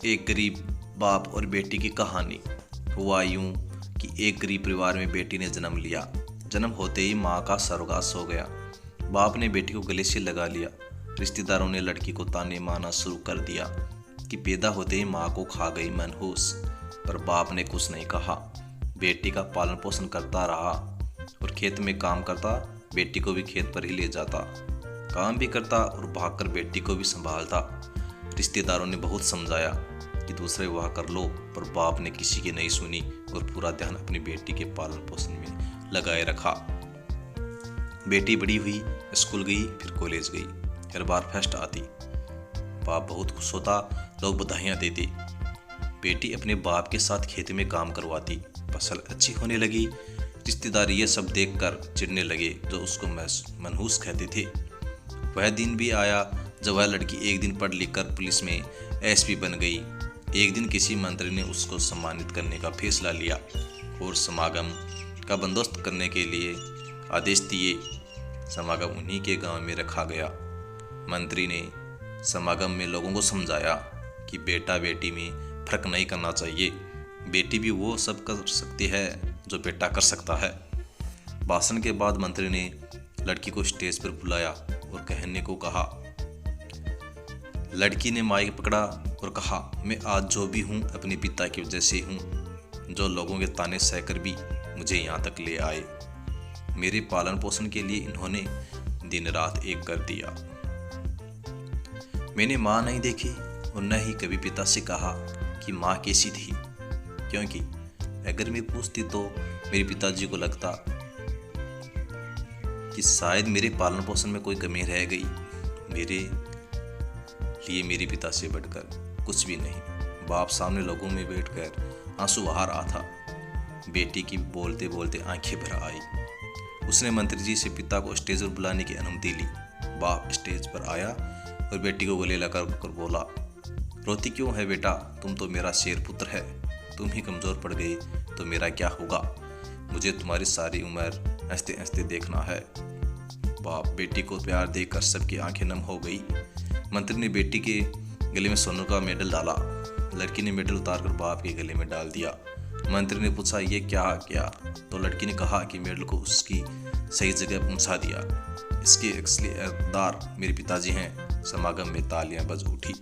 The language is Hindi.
एक गरीब बाप और बेटी की कहानी। हुआ यूं कि एक गरीब परिवार में बेटी ने जन्म लिया। जन्म होते ही माँ का स्वर्गवास हो गया। बाप ने बेटी को गले से लगा लिया। रिश्तेदारों ने लड़की को ताने मारना शुरू कर दिया कि पैदा होते ही माँ को खा गई मनहूस। पर बाप ने कुछ नहीं कहा। बेटी का पालन पोषण करता रहा और खेत में काम करता, बेटी को भी खेत पर ही ले जाता, काम भी करता और भागकर बेटी को भी संभालता। रिश्तेदारों ने बहुत समझाया कि दूसरे विवाह कर लो, पर बाप ने किसी की नहीं सुनी और पूरा ध्यान अपनी बेटी के पालन पोषण में लगाए रखा। बेटी बड़ी हुई, स्कूल गई, फिर कॉलेज गई, हर बार फर्स्ट आती। बाप बहुत खुश होता, लोग बधाइयाँ देते। बेटी अपने बाप के साथ खेत में काम करवाती, फसल अच्छी होने लगी। रिश्तेदार ये सब देखकर चिढ़ने लगे, जो उसको मनहूस कहते थे। वह दिन भी आया जब वह लड़की एक दिन पढ़ लिख कर पुलिस में एसपी बन गई। एक दिन किसी मंत्री ने उसको सम्मानित करने का फैसला लिया और समागम का बंदोबस्त करने के लिए आदेश दिए। समागम उन्हीं के गांव में रखा गया। मंत्री ने समागम में लोगों को समझाया कि बेटा बेटी में फर्क नहीं करना चाहिए। बेटी भी वो सब कर सकती है जो बेटा कर सकता है। भाषण के बाद मंत्री ने लड़की को स्टेज पर बुलाया और कहने को कहा। लड़की ने माइक पकड़ा और कहा, मैं आज जो भी हूँ अपने पिता की वजह से हूँ, जो लोगों के ताने सहकर भी मुझे यहाँ तक ले आए। मेरे पालन पोषण के लिए इन्होंने दिन रात एक कर दिया। मैंने माँ नहीं देखी और न ही कभी पिता से कहा कि माँ कैसी थी, क्योंकि अगर मैं पूछती तो मेरे पिताजी को लगता कि शायद मेरे पालन पोषण में कोई कमी रह गई। मेरे लिए मेरे पिता से बढ़कर कुछ भी नहीं। बाप सामने लोगों में बैठकर आंसू बहा रहा था। बेटी की बोलते बोलते आंखें भर आई। उसने मंत्री जी से पिता को स्टेज पर बुलाने की अनुमति ली। बाप स्टेज पर आया और बेटी को गले लगाकर बोला, रोती क्यों है बेटा, तुम तो मेरा शेर पुत्र है। तुम ही कमज़ोर पड़ गई तो मेरा क्या होगा। मुझे तुम्हारी सारी उम्र हंसते हंसते देखना है। बाप बेटी को प्यार देकर सबकी आंखें नम हो गई। मंत्री ने बेटी के गले में सोने का मेडल डाला। लड़की ने मेडल उतारकर बाप के गले में डाल दिया। मंत्री ने पूछा, ये क्या किया? तो लड़की ने कहा कि मेडल को उसकी सही जगह पहुंचा दिया। इसके असली हकदार मेरे पिताजी हैं। समागम में तालियां बज उठी।